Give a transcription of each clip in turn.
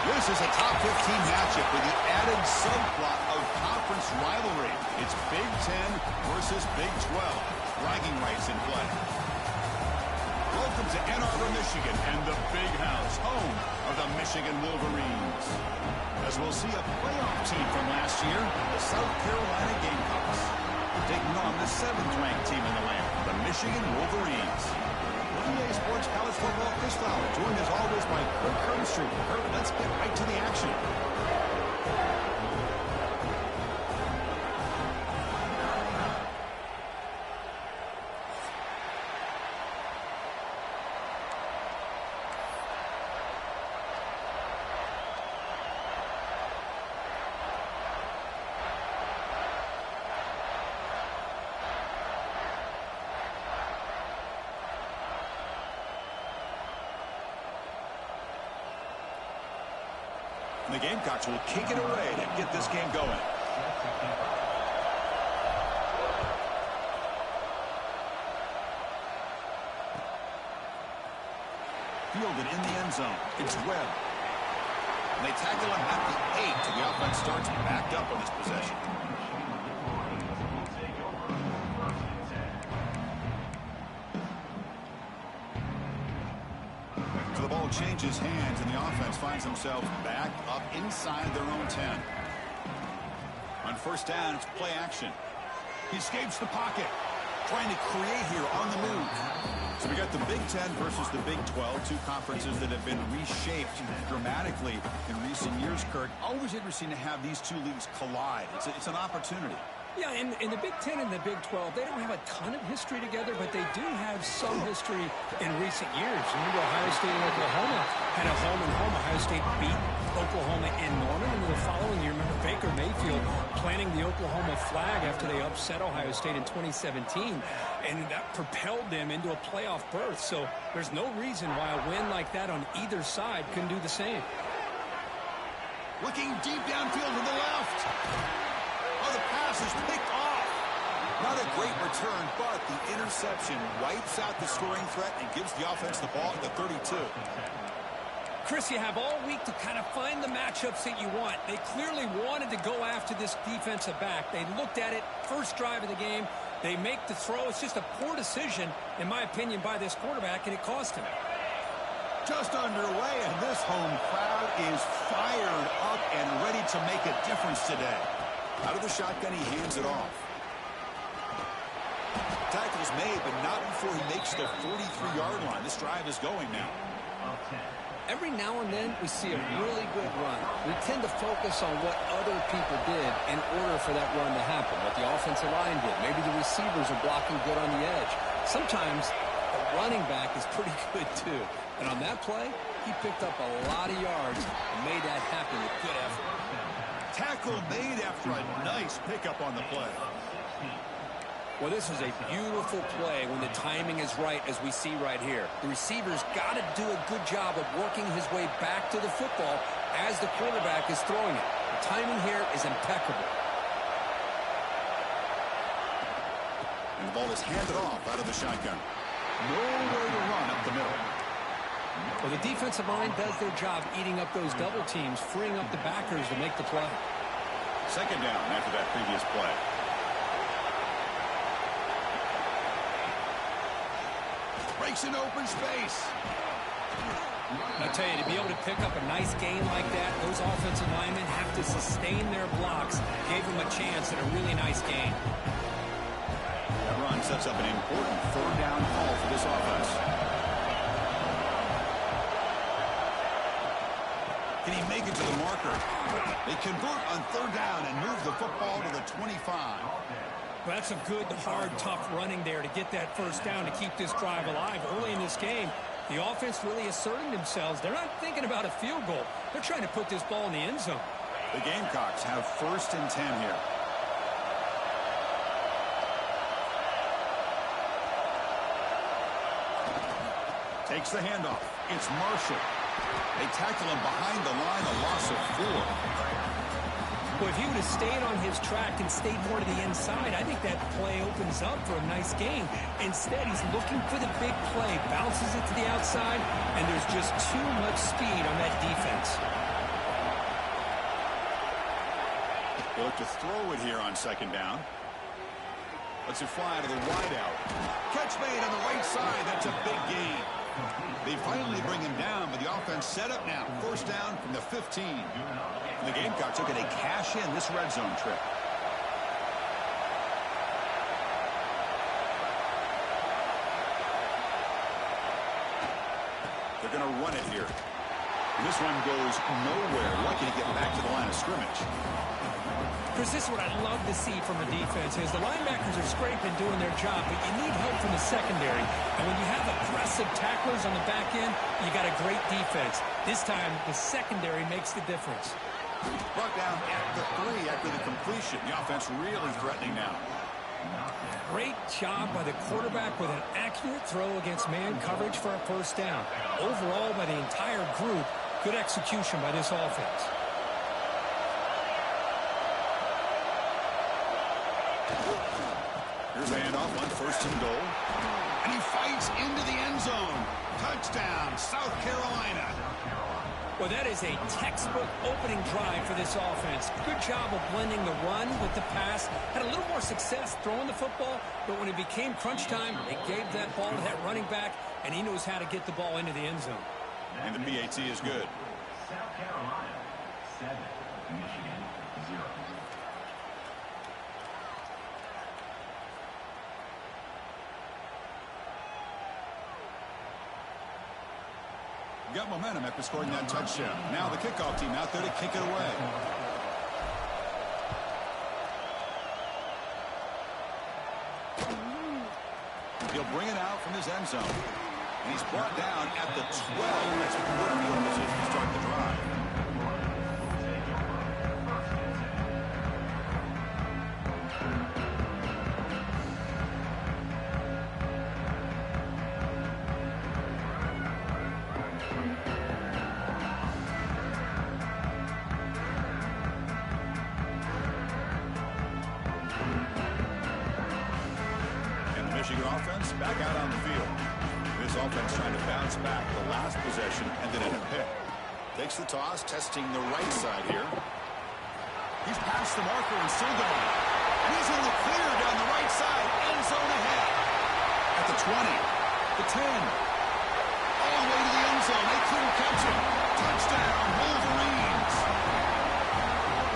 This is a top 15 matchup with the added subplot of conference rivalry. It's Big Ten versus Big 12. Bragging rights in play. Welcome to Ann Arbor, Michigan, and the Big House, home of the Michigan Wolverines. As we'll see a playoff team from last year, the South Carolina Gamecocks, taking on the 7th-ranked team in the land, the Michigan Wolverines. EA Sports College Football Chris Fowler, joined as always by Kirk Herbstreit. Kirk, let's get right to the action. The Gamecocks will kick it away to get this game going. Fielded in the end zone. It's Webb. And they tackle him at the 8. The offense starts backed up on this possession. So the ball changes hands, and the offense finds themselves back up inside their own 10. On first down, it's play action. He escapes the pocket, trying to create here on the move. So we got the Big Ten versus the Big 12, two conferences that have been reshaped dramatically in recent years, Kirk. Always interesting to have these two leagues collide. It's an opportunity. Yeah, in the Big Ten and the Big 12, they don't have a ton of history together, but they do have some history in recent years. Remember, Ohio State and Oklahoma had a home-and-home. Ohio State beat Oklahoma in Norman, and the following year, remember Baker Mayfield planting the Oklahoma flag after they upset Ohio State in 2017, and that propelled them into a playoff berth. So there's no reason why a win like that on either side couldn't do the same. Looking deep downfield to the left. Oh, the pass is picked off. Not a great return, but the interception wipes out the scoring threat and gives the offense the ball at the 32. Chris, you have all week to kind of find the matchups that you want. They clearly wanted to go after this defensive back. They looked at it, first drive of the game. They make the throw. It's just a poor decision, in my opinion, by this quarterback, and it cost him. Just underway, and this home crowd is fired up and ready to make a difference today. Out of the shotgun, he hands it off. Tackle's made, but not before he makes the 43-yard line. This drive is going now. Every now and then, we see a really good run. We tend to focus on what other people did in order for that run to happen, what the offensive line did. Maybe the receivers are blocking good on the edge. Sometimes the running back is pretty good, too. And on that play, he picked up a lot of yards and made that happen with good effort. Tackle made after a nice pickup on the play. Well, this is a beautiful play when the timing is right, as we see right here. The receiver's got to do a good job of working his way back to the football as the quarterback is throwing it. The timing here is impeccable. And the ball is handed off out of the shotgun. Nowhere to run up the middle. Well, the defensive line does their job eating up those double teams, freeing up the backers to make the play. Second down after that previous play. Breaks in open space. I tell you, to be able to pick up a nice gain like that, those offensive linemen have to sustain their blocks. Gave them a chance at a really nice gain. That run sets up an important third down call for this offense. Can he make it to the marker? They convert on third down and move the football to the 25. Well, that's a good, hard, tough running there to get that first down to keep this drive alive. Early in this game, the offense really asserting themselves. They're not thinking about a field goal. They're trying to put this ball in the end zone. The Gamecocks have first and 10 here. Takes the handoff. It's Marshall. They tackle him behind the line, a loss of 4. Well, if he would have stayed on his track and stayed more to the inside, I think that play opens up for a nice gain. Instead, he's looking for the big play, bounces it to the outside, and there's just too much speed on that defense. They look to throw it here on second down. Let's it fly to the wideout. Catch made on the right side. That's a big gain. They finally bring him down, but the offense set up now. First down from the 15. And the Gamecocks looking to cash in this red zone trip. They're going to run it here. And this one goes nowhere. Lucky to get back to the line of scrimmage. Chris, this is what I love to see from a defense is the linebackers are scraping, doing their job, but you need help from the secondary. And when you have aggressive tacklers on the back end, you got a great defense. This time, the secondary makes the difference. Brought down at the 3 after the completion. The offense really threatening now. Great job by the quarterback with an accurate throw against man coverage for a first down. Overall, by the entire group, good execution by this offense. Here's a handoff on first and goal. And he fights into the end zone. Touchdown, South Carolina. Well, that is a textbook opening drive for this offense. Good job of blending the run with the pass. Had a little more success throwing the football, but when it became crunch time, they gave that ball to that running back, and he knows how to get the ball into the end zone. And the PAT is good. South Carolina, 7, Michigan, 0. Got momentum after scoring that touchdown. Now the kickoff team out there to kick it away. He'll bring it out from his end zone. And he's brought down at the 12. That's a good field position to start the drive. Michigan offense back out on the field. This offense trying to bounce back. The last possession ended in a pick. Takes the toss, testing the right side here. He's past the marker and still going. And he's in the clear down the right side. End zone ahead. At the 20, the 10. All the way to the end zone. They couldn't catch him. Touchdown, Wolverines.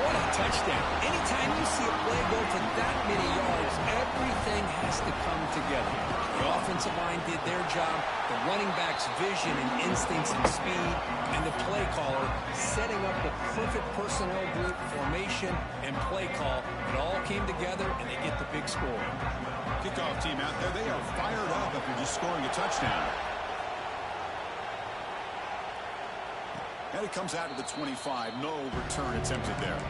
What a touchdown. Anytime you see a play go for that many yards, everything has to come together. The offensive line did their job, the running back's vision and instincts and speed, and the play caller setting up the perfect personnel group, formation, and play call. It all came together, and they get the big score. Kickoff team out there, they are fired up after just scoring a touchdown. And it comes out to the 25. No return attempted there.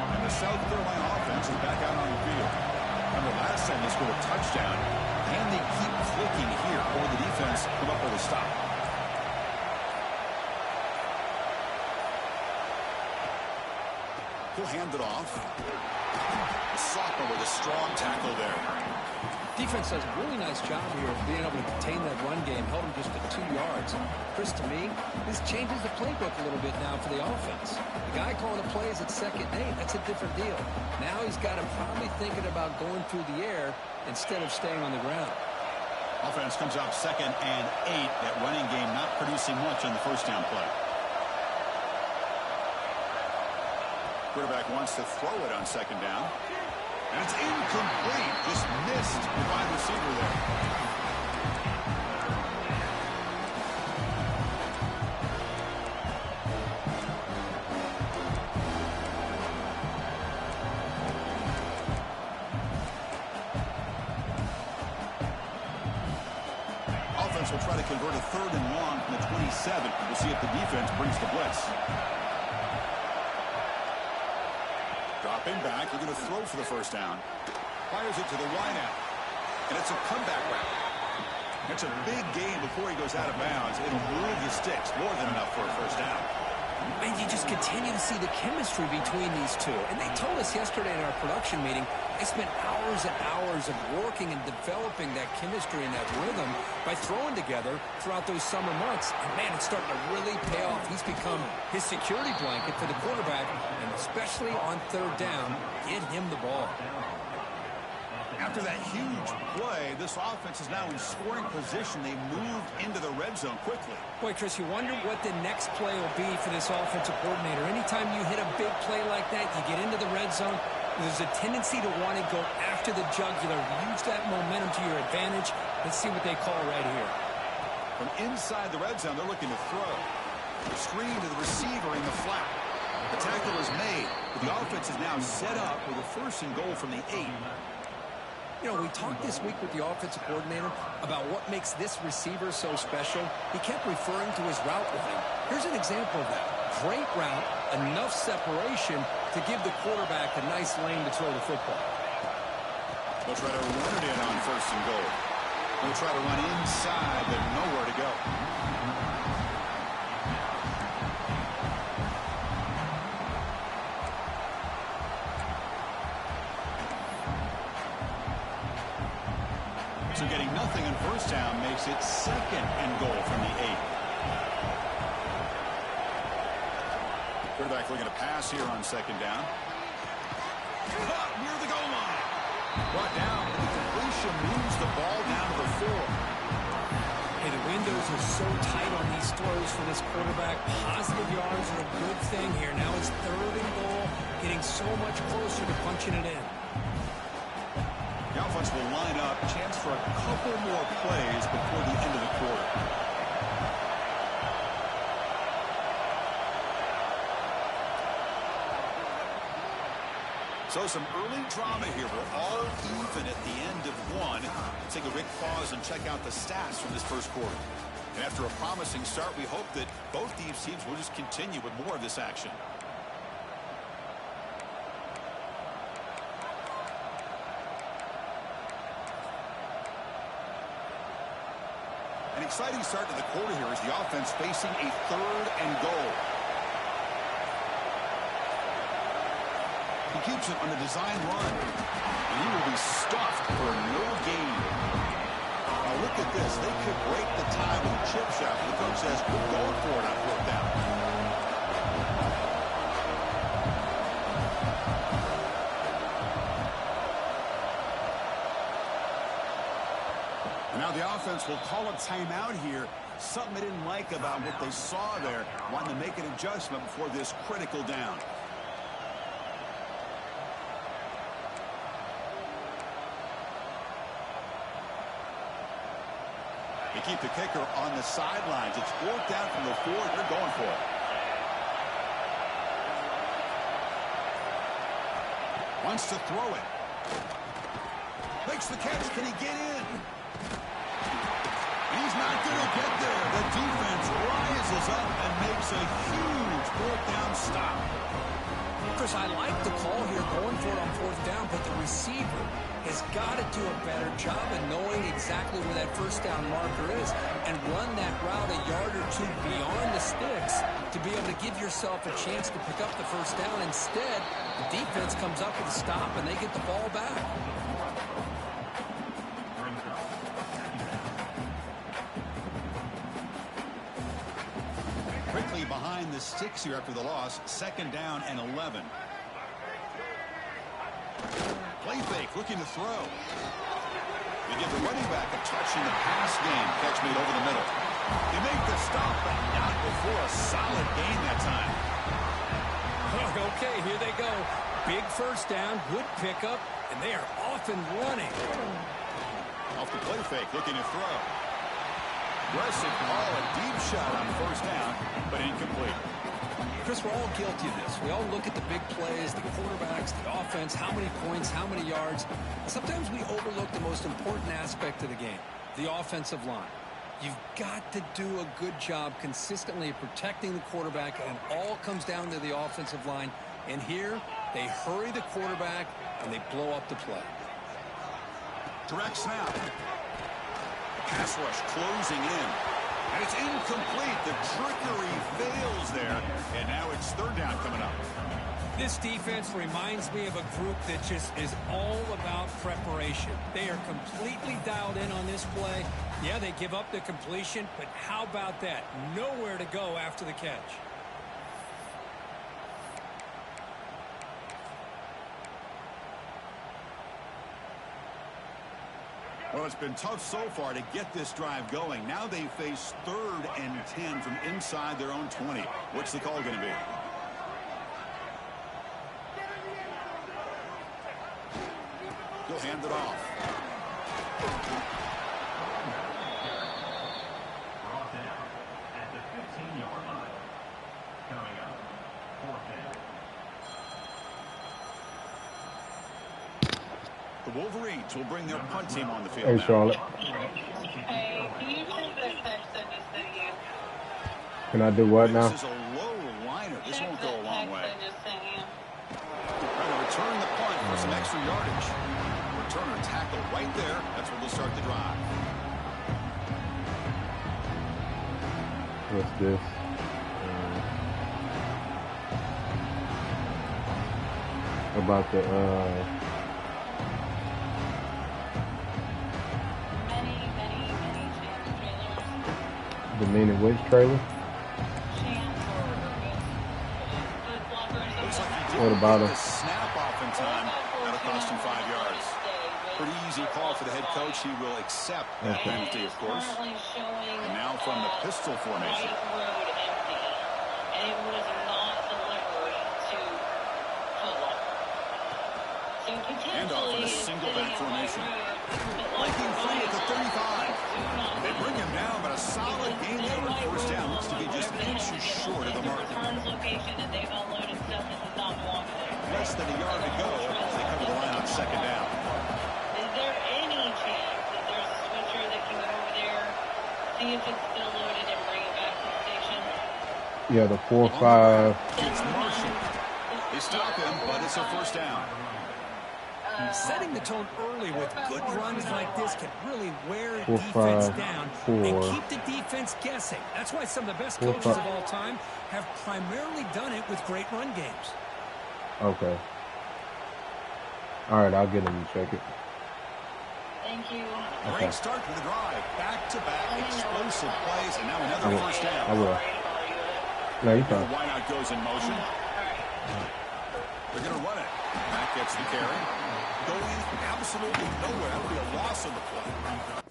And the South Carolina offense is back out on the field. Remember, last time they scored a touchdown. Can they keep clicking here, or the defense come up with a stop? He'll hand it off. Soccer with a strong tackle there. Defense does a really nice job here of being able to contain that run game, held him just to 2 yards. Chris, to me, this changes the playbook a little bit now for the offense. The guy calling the plays at 2nd and 8, that's a different deal. Now he's got him probably thinking about going through the air instead of staying on the ground. Offense comes out 2nd and 8. That running game not producing much on the first down play. Quarterback wants to throw it on 2nd down. And it's incomplete. Just missed the wide receiver there. Offense will try to convert a 3rd and long from the 27. We'll see if the defense brings the blitz. Dropping back, looking to throw for the first down. Fires it to the wideout. And it's a comeback route. It's a big gain before he goes out of bounds. It'll move the sticks, more than enough for a first down. And you just continue to see the chemistry between these two. And they told us yesterday in our production meeting, They spent hours and hours of working and developing that chemistry and that rhythm by throwing together throughout those summer months. And, man, it's starting to really pay off. He's become his security blanket for the quarterback, and especially on third down, get him the ball. After that huge play, this offense is now in scoring position. They moved into the red zone quickly. Boy, Chris, you wonder what the next play will be for this offensive coordinator. Anytime you hit a big play like that, you get into the red zone, there's a tendency to want to go after the jugular. Use that momentum to your advantage. Let's see what they call right here. From inside the red zone, they're looking to throw. Screen to the receiver in the flat. The tackle is made, but the offense is now set up with a 1st and goal from the 8. You know, we talked this week with the offensive coordinator about what makes this receiver so special. He kept referring to his route running. Here's an example of that. Great route, enough separation to give the quarterback a nice lane to throw the football. They'll try to run it in on 1st and goal. They'll try to run inside, but nowhere to go. So getting nothing on 1st down makes it 2nd and goal from the 8. Quarterback looking to pass here on 2nd down. Caught near the goal line. Brought down. The completion moves the ball down to the 4. Hey, the windows are so tight on these throws for this quarterback. Positive yards are a good thing here. Now it's 3rd and goal, getting so much closer to punching it in. The offense will line up. Chance for a couple more plays before the end of the quarter. So some early drama here. We're all even at the end of 1. Let's take a quick pause and check out the stats from this 1st quarter. And after a promising start, we hope that both these teams will just continue with more of this action. An exciting start to the quarter here as the offense facing a 3rd and goal. He keeps it on the design run, and he will be stuffed for no gain. Now look at this. They could break the tie with a chip shot. The coach says, we're going for it on 4th down. Now the offense will call a timeout here. Something they didn't like about what they saw there. Wanting to make an adjustment before this critical down. They keep the kicker on the sidelines. It's 4th down from the 4. They're going for it. Wants to throw it. Makes the catch. Can he get in? He's not going to get there. The defense rises up and makes a huge 4th down stop. Chris, I like the call here, going for it on 4th down, but the receiver has got to do a better job of knowing exactly where that 1st down marker is and run that route a yard or 2 beyond the sticks to be able to give yourself a chance to pick up the 1st down. Instead, the defense comes up with a stop and they get the ball back. Quickly behind the sticks here after the loss. 2nd down and 11. Play fake, looking to throw. They give the running back a touch in the pass game. Catch made over the middle. They make the stop, but not before a solid gain that time. Okay, here they go. Big 1st down, good pickup, and they are off and running. Off the play fake, looking to throw. Aggressive ball, a deep shot on 1st down, but incomplete. Chris, we're all guilty of this. We all look at the big plays, the quarterbacks, the offense, how many points, how many yards. Sometimes we overlook the most important aspect of the game, the offensive line. You've got to do a good job consistently of protecting the quarterback, and it all comes down to the offensive line. And here, they hurry the quarterback, and they blow up the play. Direct snap. Pass rush closing in. And it's incomplete. The trickery fails there. And now it's third down coming up. This defense reminds me of a group that just is all about preparation. They are completely dialed in on this play. Yeah, they give up the completion, but how about that? Nowhere to go after the catch. Well, it's been tough so far to get this drive going. Now they face 3rd and 10 from inside their own 20. What's the call going to be? He'll hand it off. Brought down at the 15-yard line. Coming up, 4th down. The Wolverines will bring their punt team on the field Hey, now. Charlotte. Hey, can you check the text I just sent you? Can I do what now? This is a low liner. This won't go a long way. I just sent you. Trying to return the punt for some extra yardage. Returner tackle right there. That's where they'll start the drive. What's this? About the Many chance trailers. the meaning which trailer? Chance or good blockers. Looks like he did What about get him? the snap off in time. That'll cost him 5 yards. Pretty easy call for the head coach. He will accept that Okay. penalty, of course. Currently showing And now from the pistol formation. right road empty, and it was not delivered to Polo. So Handoff in a potentially single sitting back at formation. right road, Breaking free at the 35. do not They bring him down, but a solid gain there on first down. Looks to be just inches short of the mark. returns location and they've unloaded stuff that does not belong there. Less than a yard to go as they cover the line on second down. Is there any chance that there's a switcher that can go over there, see if it's still loaded and bring it back to the station? Yeah, the 4-5. It's Marshall. They stop him, but it's a first down. Setting the tone early with good runs like this can really wear 4-5, defense down 4. and keep the defense guessing. That's why some of the best 4-5. coaches of all time have primarily done it with great run games. Okay. All right, I'll get him to check it. Thank you. Great start to the drive. Back-to-back explosive plays, and now another I first will. down. No, you The fine. wideout goes in motion. They're going to run it. Matt gets the carry. Going absolutely nowhere. That would be a loss on the play.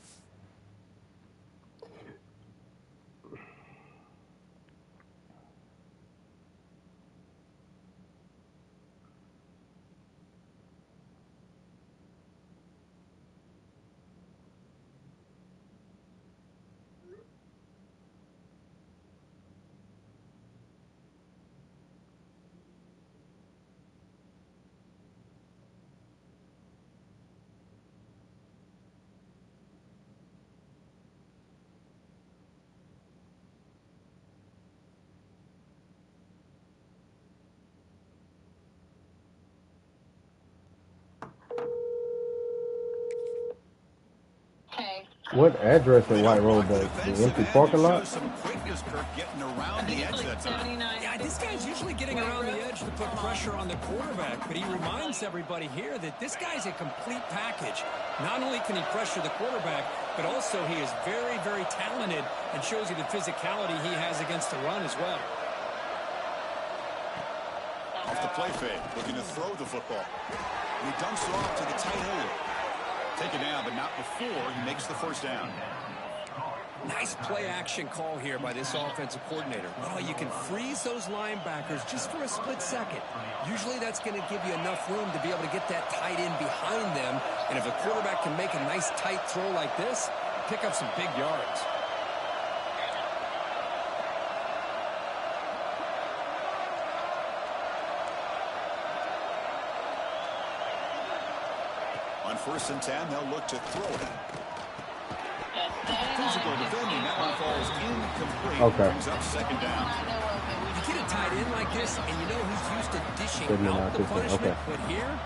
Okay. What address at White Road does? The empty parking lot? Some quickness, Kirk, getting around the edge that time. 79. Yeah, this guy's usually getting around the edge to put pressure on the quarterback, but he reminds everybody here that this guy's a complete package. Not only can he pressure the quarterback, but also he is very, very talented and shows you the physicality he has against the run as well. Off the play fake, looking to throw the football. And he dumps it off to the tight end. Taken down, but not before he makes the first down. Nice play action call here by this offensive coordinator. Oh, you can freeze those linebackers just for a split second. Usually that's going to give you enough room to be able to get that tight end behind them. And if a quarterback can make a nice tight throw like this, pick up some big yards. On 1st and 10, they'll look to throw it. That's Physical defending, that one falls incomplete. Okay. Brings up second down. You get a tight end like this, and you know he's used to dishing Couldn't out not the this one. punishment. Okay. But here,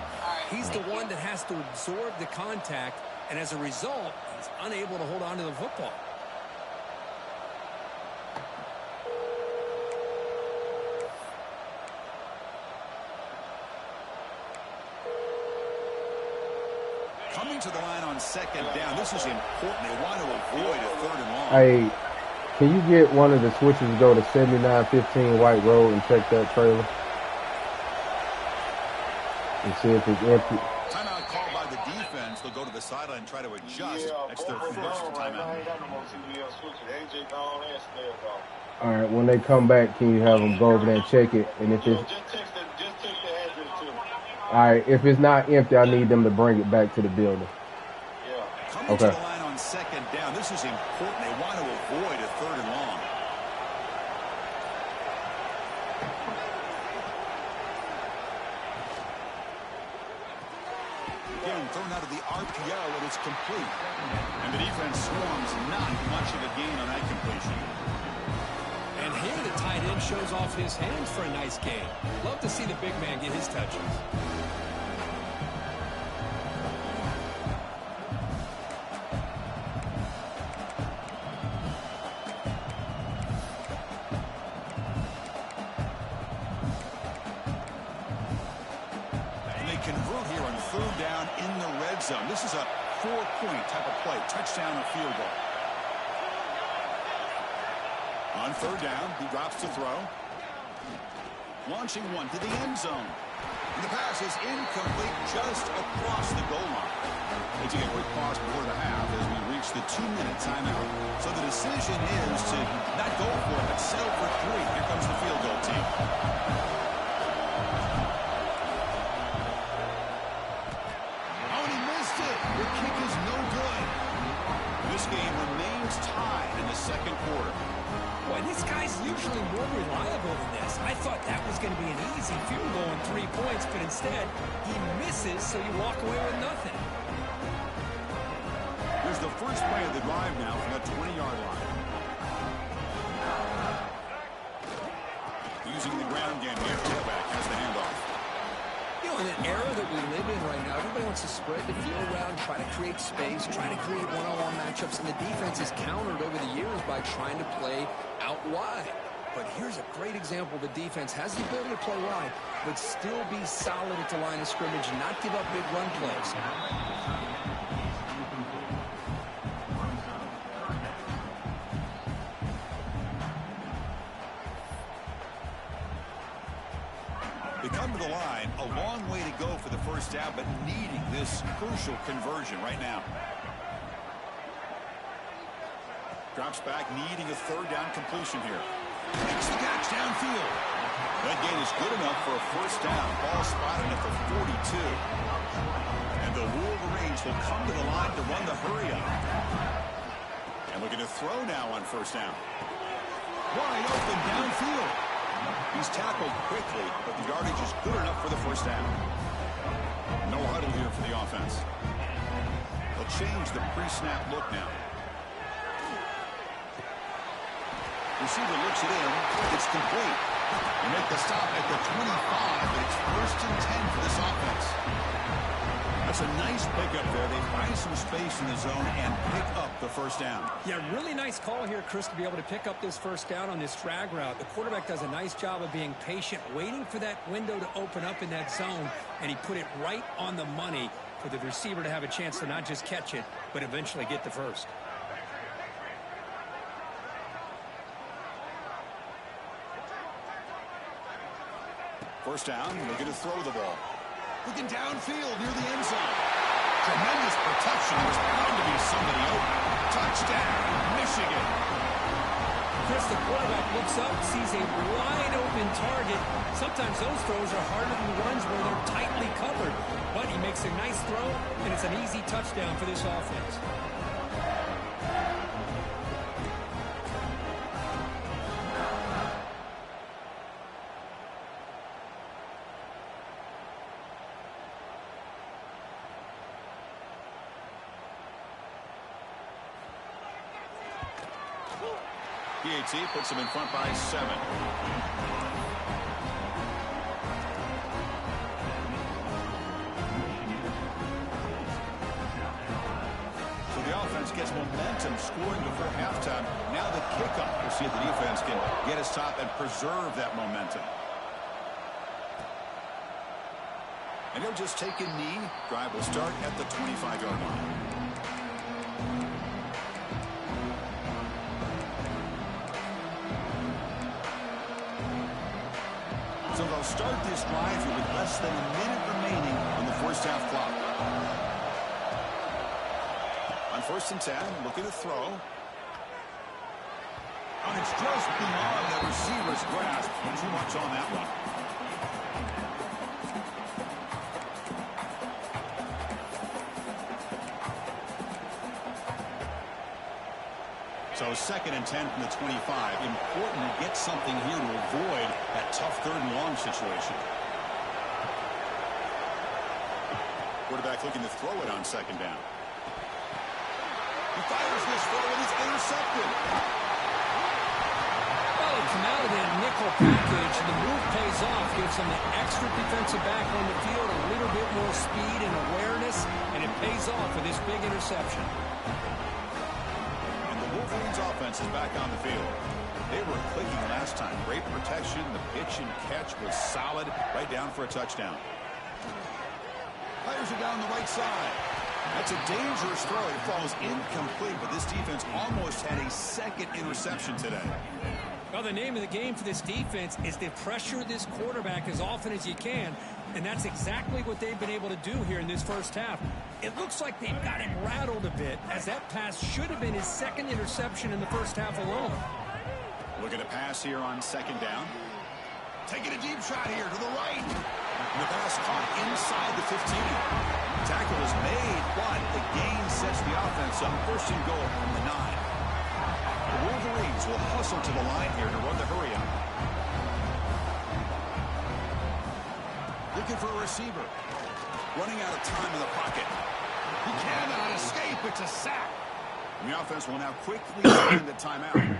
he's the one that has to absorb the contact, and as a result, he's unable to hold on to the football. to the line on second down. This is important. They want to avoid a third and long. Hey, can you get one of the switches to go to 7915 White Road and check that trailer? And see if it's empty. Timeout called by the defense. They'll go to the sideline and try to adjust. That's their first timeout. All right, when they come back, can you have them go over there and check it? And if it's all right, if it's not empty, I need them to bring it back to the building. Coming to the line on second down. This is important. They want to avoid a third and long. Again, thrown out of the RPO, and it's complete. And the defense swarms not much of a gain on that completion. And here the tight end shows off his hands for a nice game. Love to see the big man get his touches. This is a 4-point type of play, touchdown or field goal. On third down, he drops to throw. Launching one to the end zone. And the pass is incomplete just across the goal line. We'll take a quick pause before the half as we reach the 2-minute timeout. So the decision is to not go for it, but settle for 3. Here comes the field goal team. Game remains tied in the second quarter. Boy, this guy's usually more reliable than this. I thought that was going to be an easy field goal and 3 points, but instead, he misses, so you walk away with nothing. Here's the first play of the drive now from the 20-yard line. Using the ground game here, tailback has the handoff. You know, in an era that we live in right now, everybody wants to spread the field around, try to create space, try to create one-on-one matchups, and the defense is countered over the years by trying to play out wide. But here's a great example. The defense has the ability to play wide, but still be solid at the line of scrimmage and not give up big run plays. They come to the line, a long way to go for the first down, but needing this crucial conversion right now. Drops back, needing a third down completion here. Makes the catch downfield. That gain is good enough for a first down. Ball spotted at the 42. And the Wolverines will come to the line to run the hurry up. And we're going to throw now on first down. Wide open downfield. He's tackled quickly, but the yardage is good enough for the first down. No huddle here for the offense. They'll change the pre-snap look now. Receiver looks it in. It's complete. They make the stop at the 25, but it's 1st and 10 for this offense. That's a nice pickup there. They find some space in the zone and pick up the first down. Yeah, really nice call here, Chris, to be able to pick up this first down on this drag route. The quarterback does a nice job of being patient, waiting for that window to open up in that zone, and he put it right on the money for the receiver to have a chance to not just catch it, but eventually get the first. First down, they're going to throw the ball. Looking downfield near the end zone. Tremendous protection. There's bound to be somebody open. Touchdown, Michigan. Chris, the quarterback looks up, sees a wide open target. Sometimes those throws are harder than runs where they're tightly covered. But he makes a nice throw, and it's an easy touchdown for this offense. PAT puts them in front by 7. So the offense gets momentum, scoring before halftime. Now the kickoff. We'll see if the defense can get a stop and preserve that momentum. And he'll just take a knee. Drive will start at the 25-yard line. So they'll start this drive here with less than a minute remaining on the first half clock. On 1st and 10, looking to throw. And it's just beyond the receiver's grasp. Too much on that one. So 2nd and 10 from the 25. Important to get something here to avoid that tough 3rd and long situation. Quarterback looking to throw it on 2nd down. He fires this throw and it's intercepted. Well, he come out of that nickel package. The move pays off, gives him the extra defensive back on the field, a little bit more speed and awareness, and it pays off with this big interception. Wolverines offense is back on the field. They were clicking last time. Great protection. The pitch and catch was solid. Right down for a touchdown. Fires it down the right side. That's a dangerous throw. It falls incomplete, but this defense almost had a 2nd interception today. Well, the name of the game for this defense is to pressure this quarterback as often as you can, and that's exactly what they've been able to do here in this first half. It looks like they've got him rattled a bit, as that pass should have been his 2nd interception in the first half alone. Look at a pass here on 2nd down. Taking a deep shot here to the right. And the pass caught inside the 15. Tackle is made, but the gain sets the offense up. 1st and goal from the 9. The Wolverines will hustle to the line here to run the hurry up. Looking for a receiver. Running out of time in the pocket. He cannot escape. It's a sack. And the offense will now quickly send the timeout.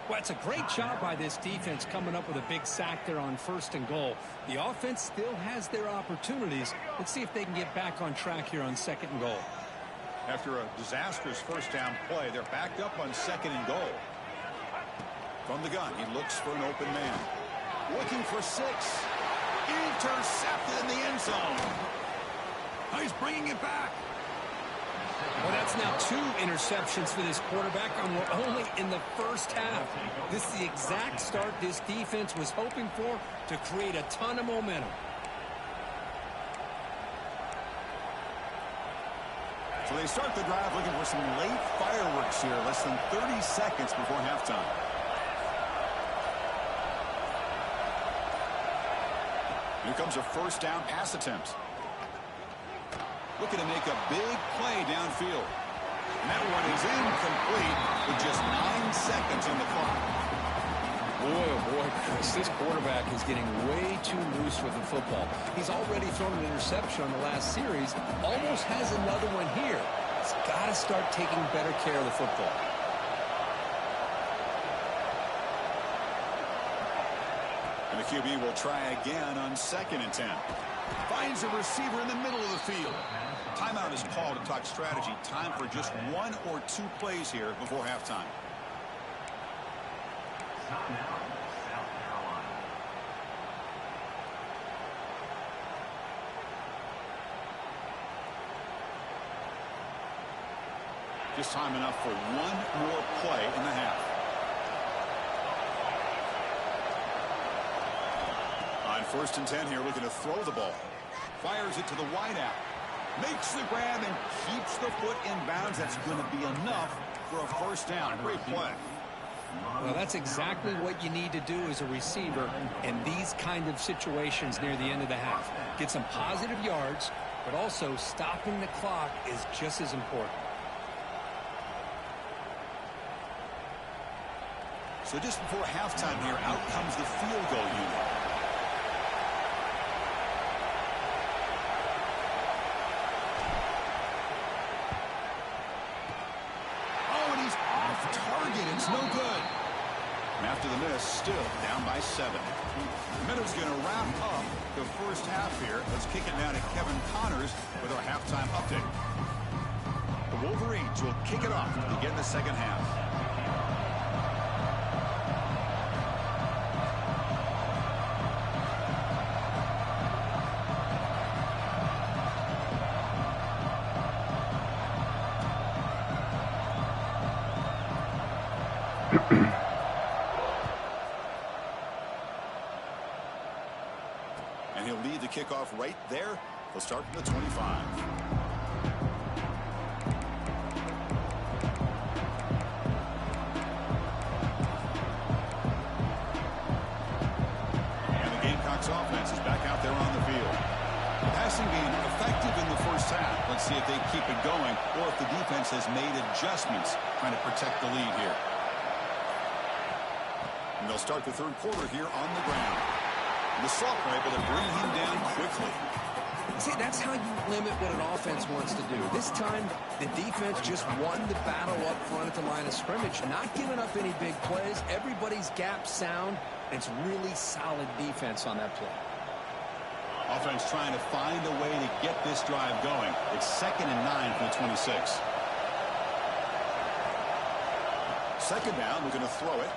Well, it's a great job by this defense coming up with a big sack there on 1st and goal. The offense still has their opportunities. Let's see if they can get back on track here on 2nd and goal. After a disastrous 1st down play, they're backed up on 2nd and goal. From the gun, he looks for an open man. Looking for 6. Intercepted in the end zone. Oh, he's bringing it back. Well, that's now 2 interceptions for this quarterback, and we're only in the first half. This is the exact start this defense was hoping for to create a ton of momentum. So they start the drive looking for some late fireworks here, less than 30 seconds before halftime. Here comes a 1st down pass attempt. Looking to make a big play downfield. And that one is incomplete with just 9 seconds on the clock. Boy, oh boy, Chris, this quarterback is getting way too loose with the football. He's already thrown an interception on the last series, almost has another one here. He's got to start taking better care of the football. And the QB will try again on 2nd and 10. Finds a receiver in the middle of the field. Timeout is called to talk strategy. Time for just 1 or 2 plays here before halftime. Timeout, South Carolina. Just time enough for 1 more play in the half. On 1st and 10 here, looking to throw the ball. Fires it to the wideout. Makes the grab and keeps the foot in bounds. That's going to be enough for a 1st down. Great play. Well, that's exactly what you need to do as a receiver in these kind of situations near the end of the half. Get some positive yards, but also stopping the clock is just as important. So just before halftime here, out comes the field goal unit. It's no good. And after the miss, still down by 7. Minnows going to wrap up the first half here. Let's kick it down to Kevin Connors with our halftime update. The Wolverines will kick it off to begin the second half. And he'll lead the kickoff right there. They'll start from the 25. Offense is back out there on the field. Passing game effective in the first half. Let's see if they keep it going or if the defense has made adjustments trying to protect the lead here. And they'll start the third quarter here on the ground. And the Sophomore able to bring him down quickly. See, that's how you limit what an offense wants to do. This time, the defense just won the battle up front at the line of scrimmage, not giving up any big plays. Everybody's gap sound. It's really solid defense on that play. Offense trying to find a way to get this drive going. It's 2nd and 9 from the 26. Second down, we're going to throw it.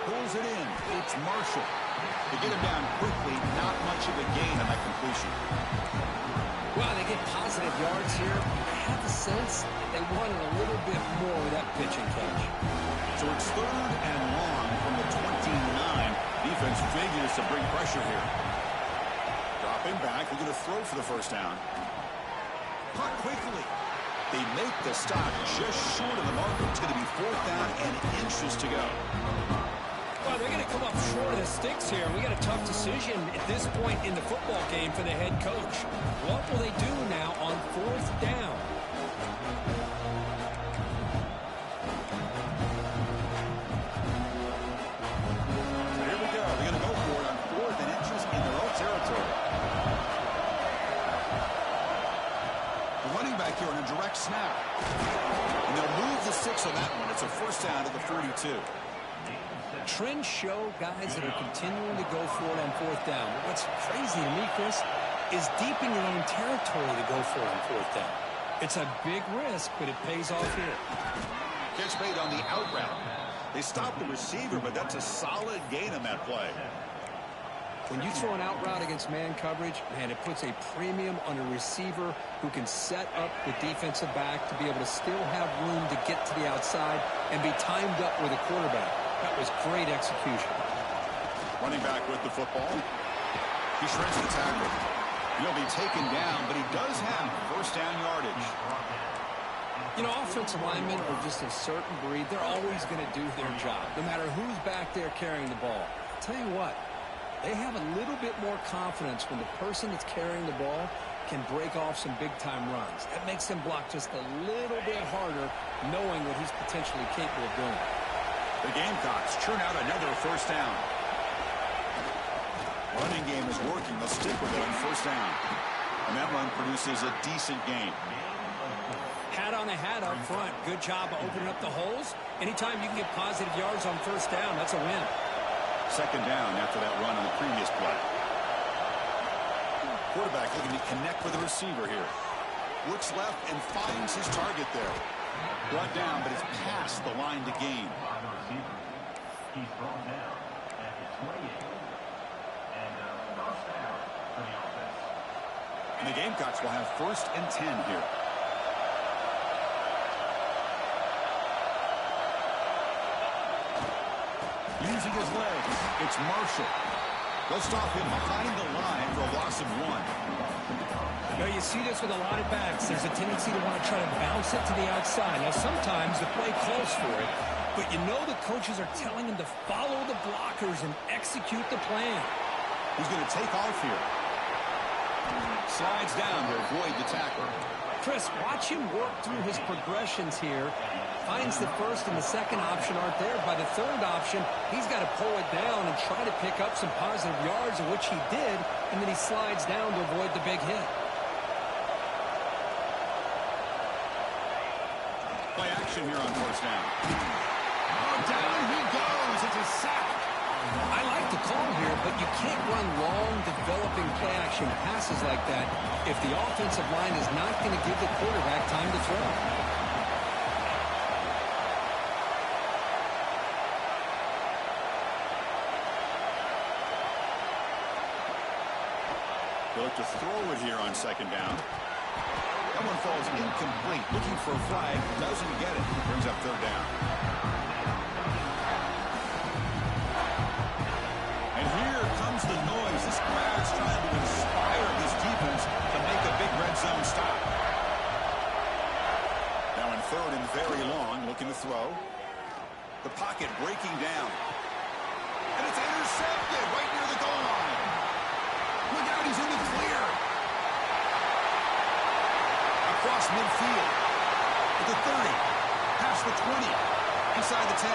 Pulls it in. It's Marshall. To get him down quickly, not much of a gain on that completion. Well, they get positive yards here. I have the sense they wanted a little bit more with that pitching catch. So it's 3rd and long from the 29. Defense figures to bring pressure here. Dropping back, we're going to throw for the first down. Caught quickly. They make the stop just short of the marker. It's going to be 4th down and inches to go. Well, they're going to come up short of the sticks here. We got a tough decision at this point in the football game for the head coach. What will they do now on 4th down? So here we go. They're going to go for it on 4th and inches in their own territory. The running back here on a direct snap. And they'll move the 6 on that one. It's a first down to the 42. Trends show guys that are continuing to go for it on 4th down. What's crazy to me, Chris, is deep in your own territory to go for it on 4th down. It's a big risk, but it pays off here. Catch made on the out route. They stopped the receiver, but that's a solid gain on that play. When you throw an out route against man coverage, man, it puts a premium on a receiver who can set up the defensive back to be able to still have room to get to the outside and be timed up with a quarterback. That was great execution. Running back with the football. He shreds the tackle. He'll be taken down, but he does have first down yardage. You know, offensive linemen are just a certain breed. They're always going to do their job, no matter who's back there carrying the ball. I'll tell you what, they have a little bit more confidence when the person that's carrying the ball can break off some big-time runs. That makes them block just a little bit harder, knowing what he's potentially capable of doing. The Gamecocks churn out another first down. Running game is working. They'll stick with it on first down. And that run produces a decent gain. Hat on a hat up front. Good job of opening up the holes. Anytime you can get positive yards on first down, that's a win. Second down after that run on the previous play. Quarterback looking to connect with the receiver here. Looks left and finds his target there. Brought down, but it's past the line to gain. He's brought down at the 28. And first down for the offense. And the Gamecocks will have 1st and 10 here. Using his legs, it's Marshall. They'll stop him behind the line for a loss of 1. You know, you see this with a lot of backs. There's a tendency to want to try to bounce it to the outside. Now, sometimes the play calls for it, but you know the coaches are telling him to follow the blockers and execute the plan. He's going to take off here. Slides down to avoid the tackle. Chris, watch him work through his progressions here. Finds the first and the second option aren't there. By the third option, he's got to pull it down and try to pick up some positive yards, of which he did, and then he slides down to avoid the big hit. Play action here on first down. Oh, down he goes. It's a sack. I like the call here, but you can't run long, developing play-action passes like that if the offensive line is not going to give the quarterback time to throw. They'll look to throw it here on second down. That one falls incomplete. Looking for a flag. Doesn't get it. Brings up third down. to throw. The pocket breaking down. And it's intercepted right near the goal line. Look out, he's in the clear. Across midfield. At the 30. Past the 20. Inside the 10.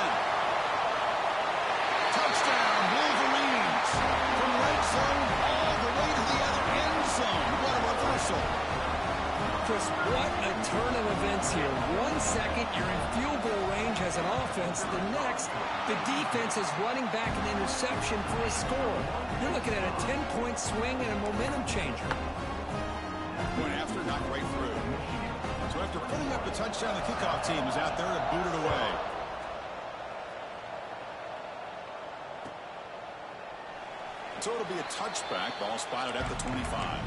Touchdown, Wolverines. From red zone all the way to the other end zone. What a reversal. Chris, what a turn of events here. 1 second, you're in field goal range as an offense. The next, the defense is running back an interception for a score. You're looking at a 10-point swing and a momentum changer. Point after, not right through. So after putting up the touchdown, the kickoff team is out there to boot it away. So it'll be a touchback. Ball spotted at the 25.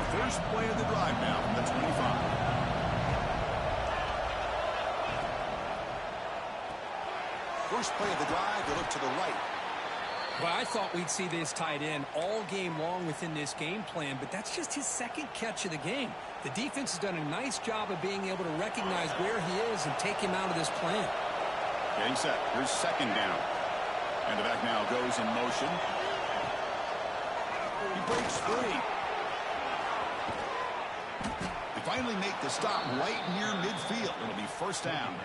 First play of the drive now from the 25. First play of the drive, they look to the right. Well, I thought we'd see this tight end all game long within this game plan, but that's just his second catch of the game. The defense has done a nice job of being able to recognize where he is and take him out of this plan. Getting set. Here's second down. And the back now goes in motion. He breaks free. Finally make the stop right near midfield. It'll be first down.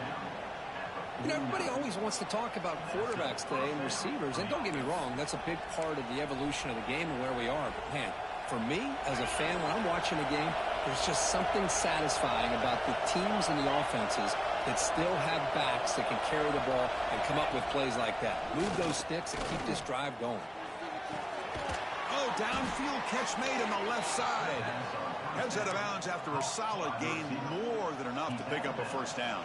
You know, everybody always wants to talk about quarterbacks today and receivers, and don't get me wrong, that's a big part of the evolution of the game and where we are. But, man, for me, as a fan, when I'm watching a game, there's just something satisfying about the teams and the offenses that still have backs that can carry the ball and come up with plays like that. Move those sticks and keep this drive going. Oh, downfield catch made on the left side. Heads out of bounds after a solid gain, more than enough to pick up a first down.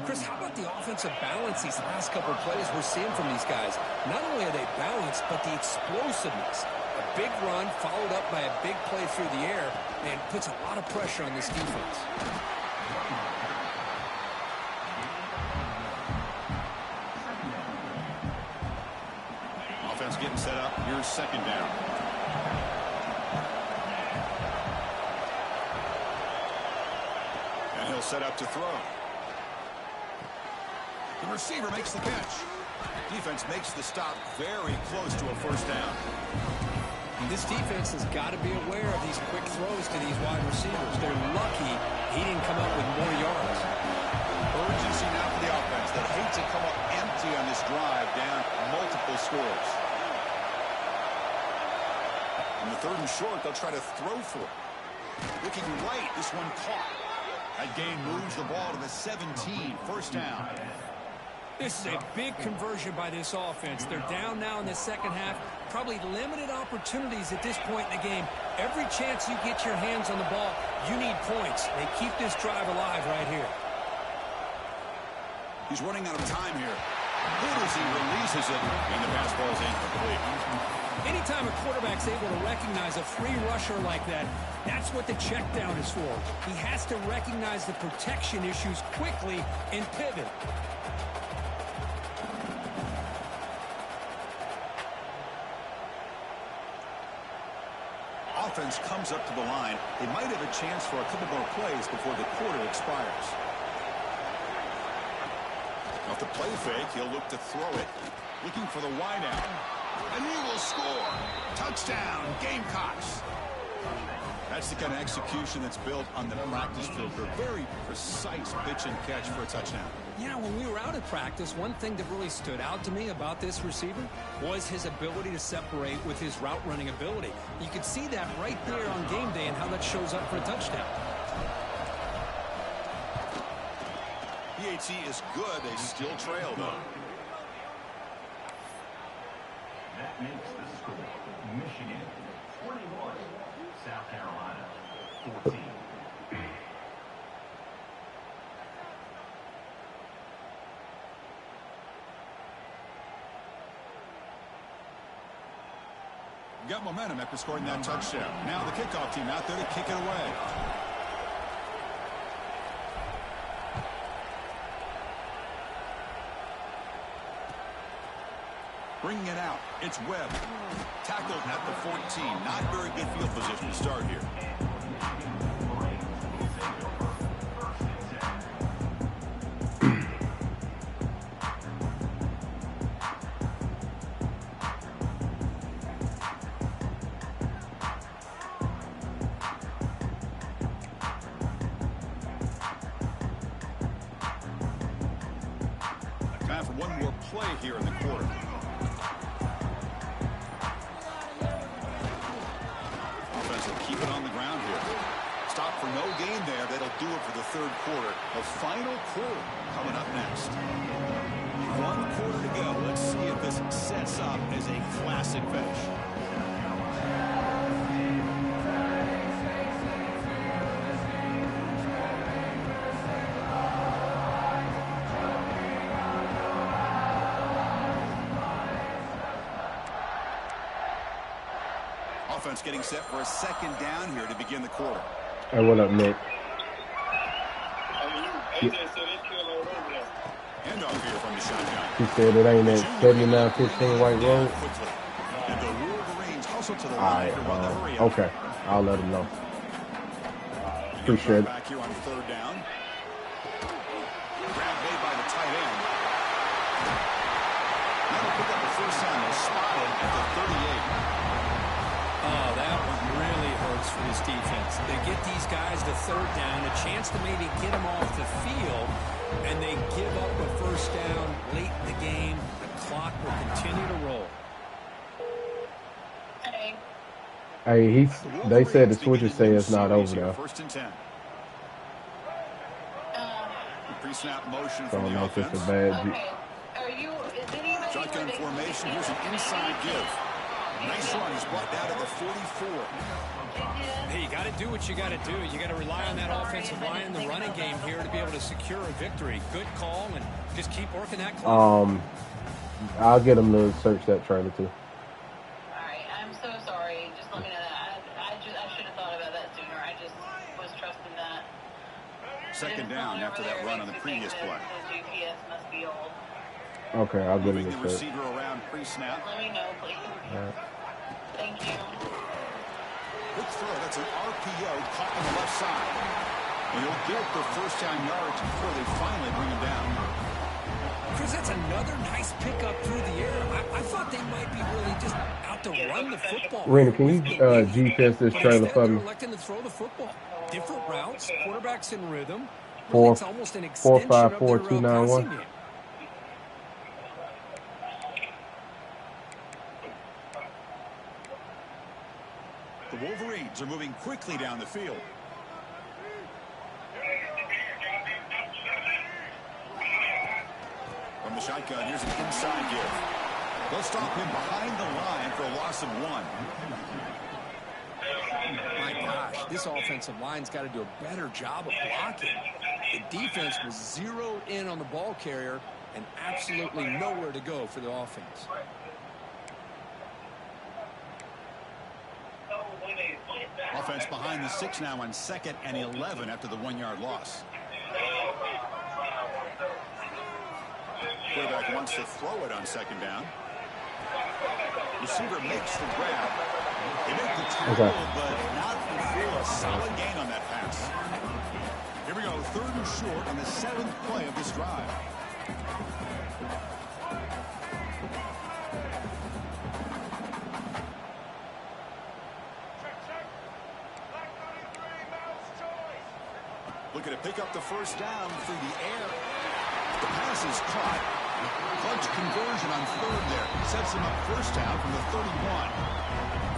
Chris, how about the offensive balance these last couple of plays we're seeing from these guys? Not only are they balanced, but the explosiveness. A big run followed up by a big play through the air and puts a lot of pressure on this defense. Offense getting set up. Here's second down. And he'll set up to throw. The receiver makes the catch. Defense makes the stop very close to a first down. This defense has got to be aware of these quick throws to these wide receivers. They're lucky he didn't come up with more yards. Urgency now for the offense that hate to come up empty on this drive, down multiple scores. On the third and short, they'll try to throw for it. Looking right, this one caught. That gain moves the ball to the 17, first down. This is a big conversion by this offense. They're down now in the second half. Probably limited opportunities at this point in the game. Every chance you get your hands on the ball, you need points. They keep this drive alive right here. He's running out of time here. Hooters, he releases it, and the pass ball is incomplete. Anytime a quarterback's able to recognize a free rusher like that, that's what the check down is for. He has to recognize the protection issues quickly and pivot. Offense comes up to the line. They might have a chance for a couple more plays before the quarter expires. Off the play fake, he'll look to throw it. Looking for the wideout. And he will score. Touchdown, Gamecocks. That's the kind of execution that's built on the practice field. A very precise pitch and catch for a touchdown. Yeah, when we were out at practice, one thing that really stood out to me about this receiver was his ability to separate with his route running ability. You could see that right there on game day and how that shows up for a touchdown. PAT is good. They still trail, though. That makes the score. Michigan 21, South Carolina 14. Got momentum after scoring that touchdown. Now the kickoff team out there to kick it away. Bringing it out, it's Webb. Tackled at the 14. Not very good field position to start here. Time for one more play here in the quarter. Offense will keep it on the ground here. Stop for no gain there. That'll do it for the third quarter. The final quarter coming up next. 1 quarter to go. Let's see if this sets up as a classic finish. Offense getting set for a second down here to begin the quarter. Hey, what up, Nick? Handoff here from the shotgun. He said it ain't at 7915 White Road. Quickly. And the Wolverines hustle to the All line right, for one to hurry up. okay. I'll let him know. Appreciate it. Back here on third down. Grab made by the tight end. Now they'll pick up the first down. They'll spot it at the 38. Oh, that one really hurts for this defense. They get these guys to third down, a chance to maybe get them off the field, and they give up a first down late in the game. The clock will continue to roll. Hey, they said the switches say it's not over now. First and 10. Pre-snap motion So I from don't the know if it's offense. a bad. Shotgun formation. Here's an inside give. Nice run. He's brought down to the 44. Hey, you got to do what you got to do. You got to rely on that offensive line in the running game here to be able to secure a victory. Good call, and just keep working that clock. I'll get him to search that trailer too. Alright, I'm so sorry. Just let me know that. I should have thought about that sooner. I just was trusting that. Second down after that run on the previous play. The GPS must be old. Okay, I'll get him Moving to the search. receiver around pre-snap. Let me know, please. All right. Thank you. Good throw. That's an RPO caught on the left side. And he'll get the first down yards before they finally bring him down. Chris, that's another nice pickup through the air. I thought they might be really just out to run the football. Rena, can you GPS this But trailer instead, for they're me? electing to throw the football. Different routes, quarterbacks in rhythm. Four- It's almost an extension 4-5-4-2-9-1. of their passing game. The Wolverines are moving quickly down the field. From the shotgun, here's an inside give. They'll stop him behind the line for a loss of 1. My gosh, this offensive line's got to do a better job of blocking. The defense was zeroed in on the ball carrier and absolutely nowhere to go for the offense. Offense behind the 6 now on 2nd and 11 after the 1-yard loss. Quarterback wants to throw it on 2nd down. Receiver makes the grab. They make the tackle, but not before a solid gain on that pass. Here we go, 3rd and short on the 7th play of this drive. Looking to pick up the first down through the air. The pass is caught. Clutch conversion on 3rd there. Sets him up first down from the 31.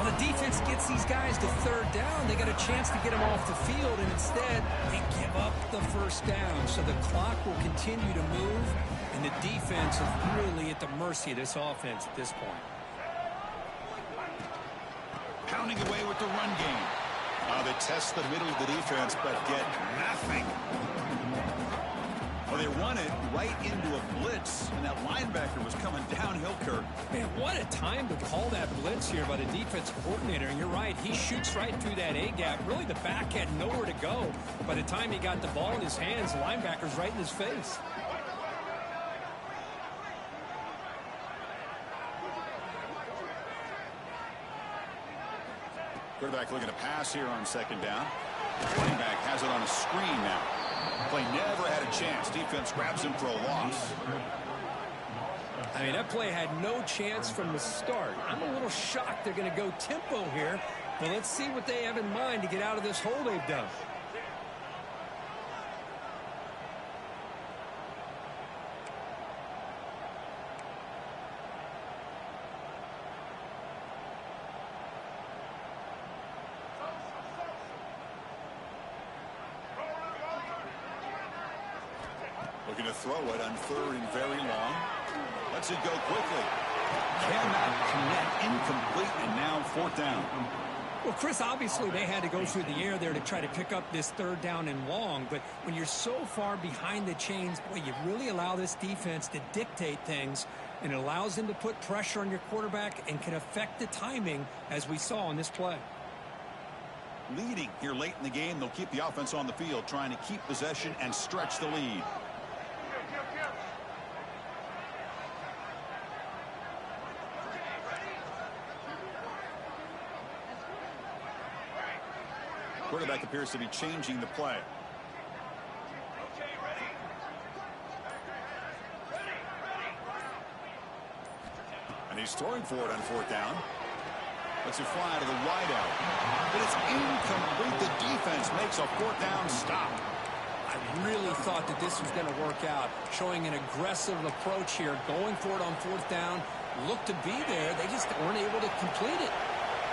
Well, the defense gets these guys to 3rd down. They got a chance to get them off the field, and instead they give up the first down. So the clock will continue to move, and the defense is really at the mercy of this offense at this point. Pounding away with the run game. They test the middle of the defense, but get nothing. Well, they run it right into a blitz, and that linebacker was coming downhill, Kirk. Man, what a time to call that blitz here by the defensive coordinator. And you're right, he shoots right through that A-gap. Really, the back had nowhere to go. By the time he got the ball in his hands, the linebacker's right in his face. Quarterback looking to pass here on second down. Running back has it on a screen now. Play never had a chance. Defense grabs him for a loss. I mean, that play had no chance from the start. I'm a little shocked they're going to go tempo here, but let's see what they have in mind to get out of this hole they've done. Looking to throw it on third and very long. Lets it go quickly. Cannot connect. Incomplete, and now fourth down. Well, Chris, obviously they had to go through the air there to try to pick up this third down and long, but when you're so far behind the chains, boy, you really allow this defense to dictate things, and it allows them to put pressure on your quarterback and can affect the timing, as we saw in this play. Leading here late in the game, they'll keep the offense on the field, trying to keep possession and stretch the lead. Quarterback appears to be changing the play. And he's throwing for it on fourth down. Lets it fly to the wideout. But it's incomplete. The defense makes a fourth down stop. I really thought that this was going to work out, showing an aggressive approach here, going for it on fourth down. Looked to be there. They just weren't able to complete it.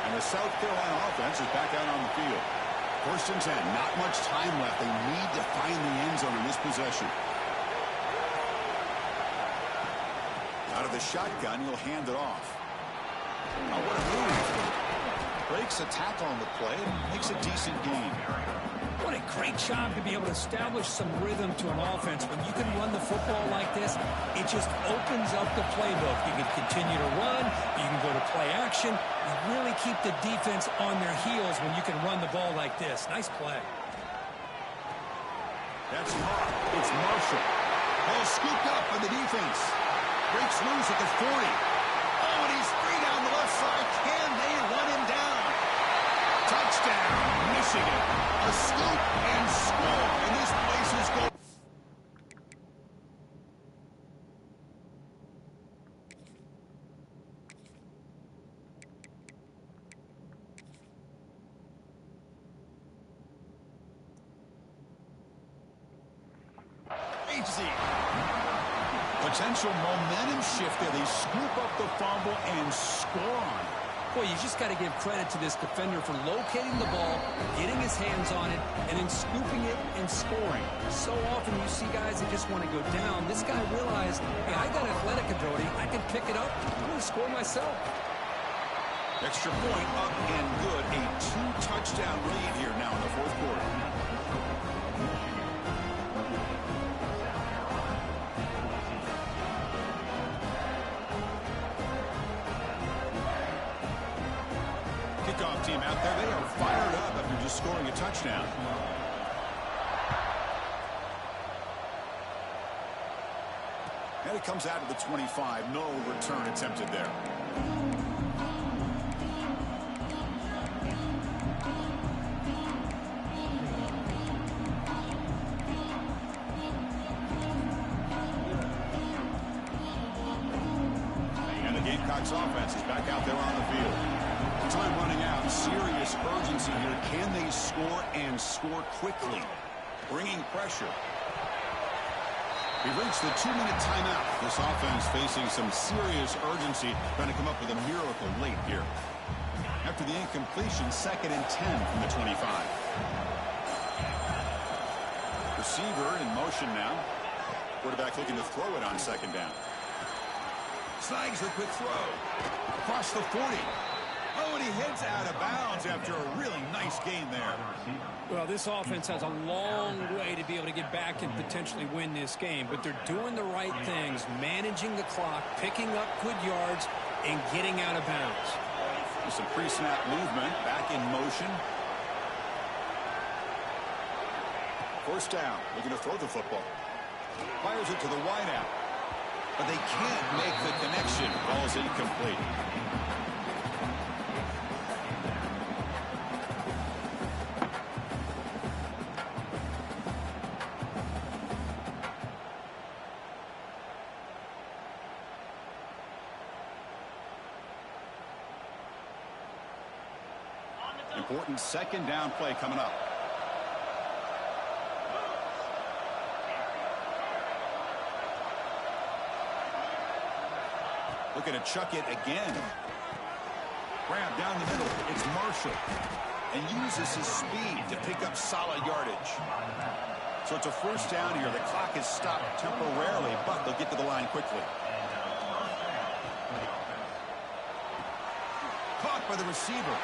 And the South Carolina offense is back out on the field. First and 10, not much time left. They need to find the end zone in this possession. Out of the shotgun, he'll hand it off. Oh, what a move. Breaks a tackle on the play and makes a decent gain. What a great job to be able to establish some rhythm to an offense. When you can run the football like this, it just opens up the playbook. You can continue to run. You can go to play action. You really keep the defense on their heels when you can run the ball like this. Nice play. That's hard. It's Marshall. Ball scooped up by the defense. Breaks loose at the 40. Oh, and he's free down the left side. Can they run him down? Touchdown, Michigan. A scoop and score. And this place is going. Potential momentum shift there. They scoop up the fumble and score on it. Boy, you just got to give credit to this defender for locating the ball, getting his hands on it, and then scooping it and scoring. So often you see guys that just want to go down. This guy realized, hey, I got athletic ability. I can pick it up. I'm going to score myself. Extra point up and good. A 2-touchdown lead here now in the fourth quarter. Kickoff team out there. They are fired up after just scoring a touchdown. And it comes out of the 25. No return attempted there. And the Gamecocks offense is back out there on the field. Time running out. Serious urgency here. Can they score and score quickly? Bringing pressure. We've reached the 2-minute timeout. This offense facing some serious urgency, trying to come up with a miracle late here. After the incompletion, 2nd and 10 from the 25. Receiver in motion now. Quarterback looking to throw it on 2nd down. Snags the quick throw. Across the 40. Oh, and he heads out of bounds after a really nice gain there. Well, this offense has a long way to be able to get back and potentially win this game, but they're doing the right things, managing the clock, picking up good yards, and getting out of bounds. Some pre-snap movement, back in motion. First down, looking to throw the football. Fires it to the wideout, but they can't make the connection. Ball's incomplete. important second down play coming up. Looking to chuck it again. Grab down the middle. It's Marshall. And uses his speed to pick up solid yardage. So it's a first down here. The clock is stopped temporarily, but they'll get to the line quickly. Caught by the receiver.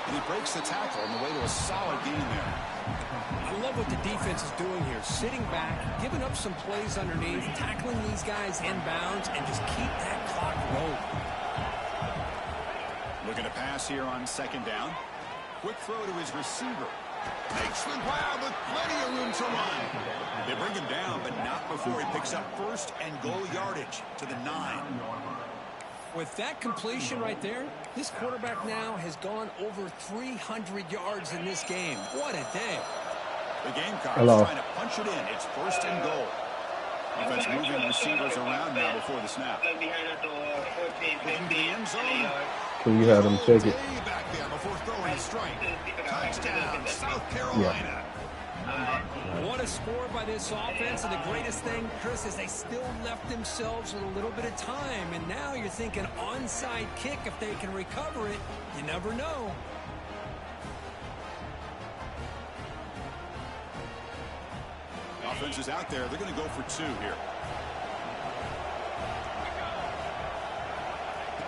And he breaks the tackle on the way to a solid gain there. I love what the defense is doing here. Sitting back, giving up some plays underneath, tackling these guys inbounds, and just keep that clock rolling. Looking to pass here on second down. Quick throw to his receiver. Makes the grab with plenty of room to run. They bring him down, but not before he picks up first and goal yardage to the 9. With that completion right there, this quarterback now has gone over 300 yards in this game. What a day. The Gamecocks trying to punch it in. It's first and goal. Offense moving receivers around now before the snap. Looking to the end zone. So you have them take it. Back there before throwing a strike. Touchdown, South Carolina. What a score by this offense, and the greatest thing, Chris, is they still left themselves with a little bit of time, and now you're thinking onside kick if they can recover it. You never know. Offense is out there. They're going to go for 2 here.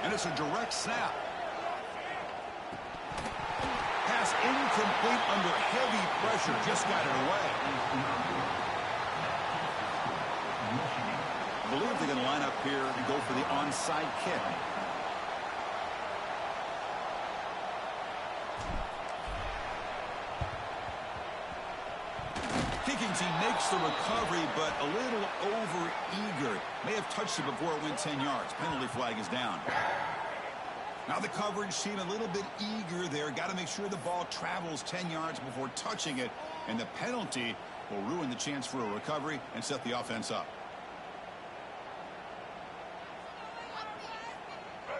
And it's a direct snap. Pass incomplete under heavy pressure. Just got it away. I believe they're going to line up here and go for the onside kick. Kicking team makes the recovery, but a little over-eager. May have touched it before it went 10 yards. Penalty flag is down. Now the coverage team a little bit eager there. Got to make sure the ball travels 10 yards before touching it. And the penalty will ruin the chance for a recovery and set the offense up.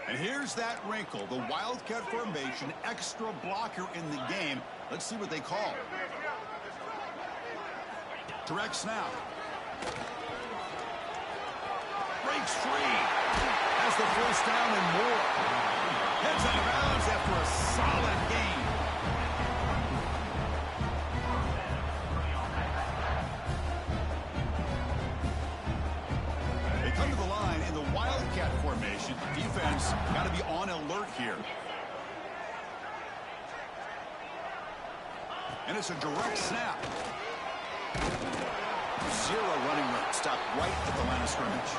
And here's that wrinkle. The Wildcat formation, extra blocker in the game. Let's see what they call. Direct snap. Breaks free. Has the first down and more. Heads out of bounds after a solid gain. They come to the line in the Wildcat formation. Defense got to be on alert here. And it's a direct snap. 0 running room. Stopped right at the line of scrimmage.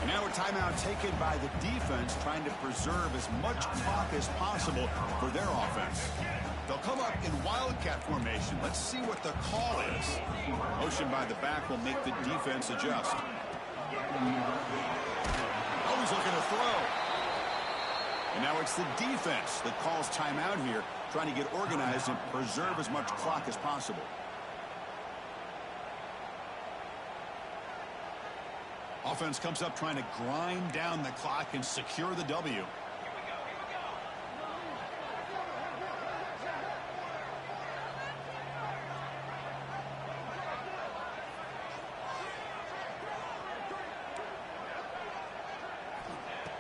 And now a timeout taken by the defense, trying to preserve as much clock as possible for their offense. They'll come up in Wildcat formation. Let's see what the call is. Motion by the back will make the defense adjust. Always looking to throw. And now it's the defense that calls timeout here, trying to get organized and preserve as much clock as possible. Offense comes up trying to grind down the clock and secure the W.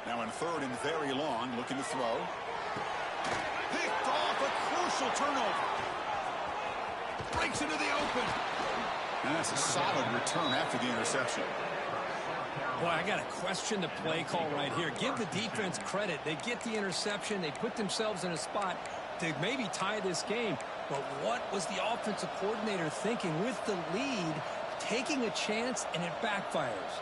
Now in third and very long, looking to throw. Picked off, a crucial turnover. Breaks into the open. And that's a solid return after the interception. Boy, I got to question the play call right here. Give the defense credit. They get the interception. They put themselves in a spot to maybe tie this game. But what was the offensive coordinator thinking with the lead, taking a chance, and it backfires?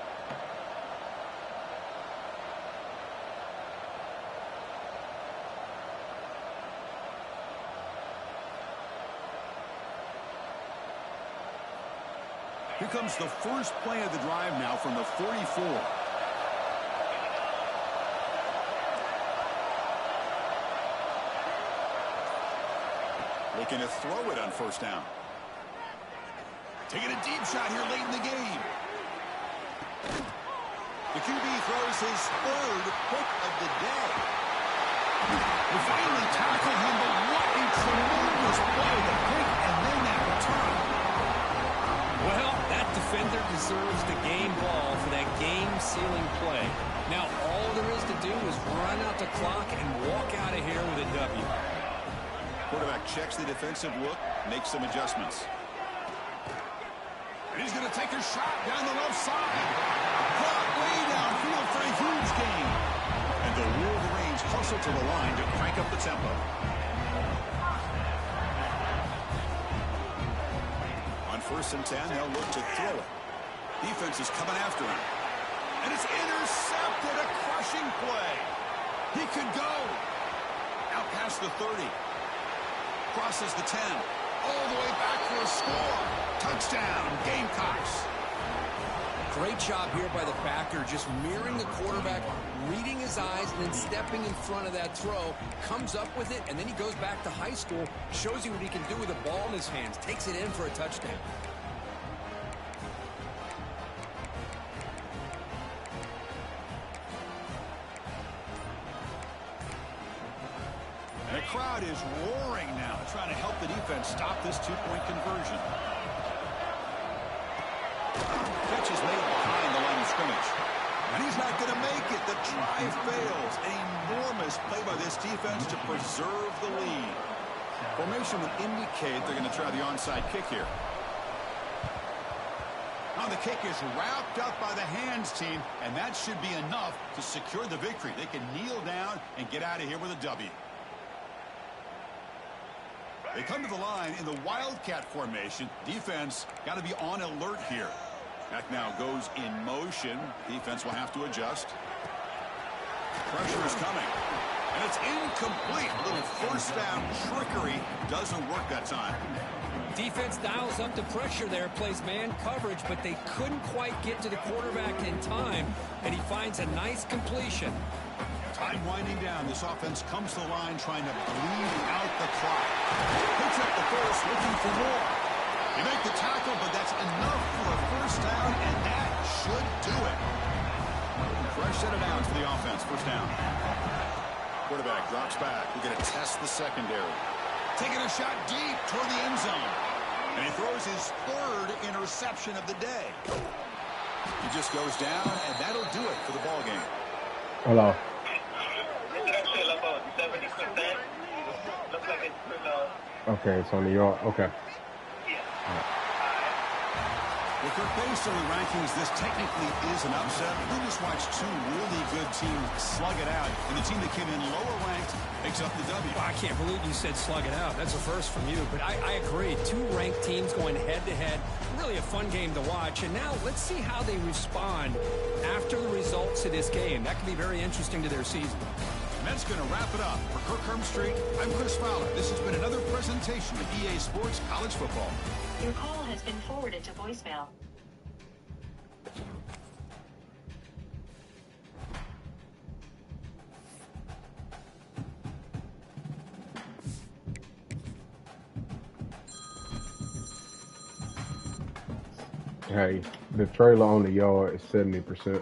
Here comes the first play of the drive now from the 44. Looking to throw it on first down. Taking a deep shot here late in the game. The QB throws his third pick of the day. They finally tackle him, but what a tremendous play. The pick and then that return. Well, that defender deserves the game ball for that game-sealing play. Now, all there is to do is run out the clock and walk out of here with a W. Quarterback checks the defensive look, makes some adjustments. And he's going to take a shot down the left side. Caught way downfield for a huge gain. And the Wolverines hustle to the line to crank up the tempo. On 1st and 10, they'll look to throw it. Defense is coming after him. And it's intercepted, a crushing play. He could go. Out past the 30. Crosses the 10. All the way back for a score. Touchdown, Gamecocks. Great job here by the backer, just mirroring the quarterback, reading his eyes, and then stepping in front of that throw. Comes up with it, and then he goes back to high school, shows you what he can do with the ball in his hands, takes it in for a touchdown. And the crowd is roaring now, trying to help the defense stop this two-point conversion. Catch is made behind the line of scrimmage. And he's not going to make it. The try fails. An enormous play by this defense to preserve the lead. Formation would indicate they're going to try the onside kick here. Now the kick is wrapped up by the hands team, and that should be enough to secure the victory. They can kneel down and get out of here with a W. They come to the line in the Wildcat formation. Defense got to be on alert here. Back now goes in motion. Defense will have to adjust. Pressure is coming. And it's incomplete. A little first down trickery doesn't work that time. Defense dials up the pressure there, plays man coverage, but they couldn't quite get to the quarterback in time, and he finds a nice completion. Time winding down. This offense comes to the line trying to bleed out the clock. Picks up the first, looking for more. You make the tackle, but that's enough for a first down, and that should do it. Fresh set of downs for the offense. First down. Quarterback drops back. We're going to test the secondary. Taking a shot deep toward the end zone. And he throws his third interception of the day. He just goes down, and that'll do it for the ball game. Hello. Okay, it's on the yard. Okay. Well, based on the rankings, this technically is an upset. We just watched two really good teams slug it out, and the team that came in lower ranked picks up the W. Well, I can't believe you said slug it out. That's a first from you, but I agree. Two ranked teams going head-to-head. Really a fun game to watch. And now let's see how they respond after the results of this game. That can be very interesting to their season. And that's going to wrap it up. For Kirk Hermstreet, I'm Chris Fowler. This has been another presentation of EA Sports College Football. Your call has been forwarded to voicemail. Hey, the trailer on the yard is 70%.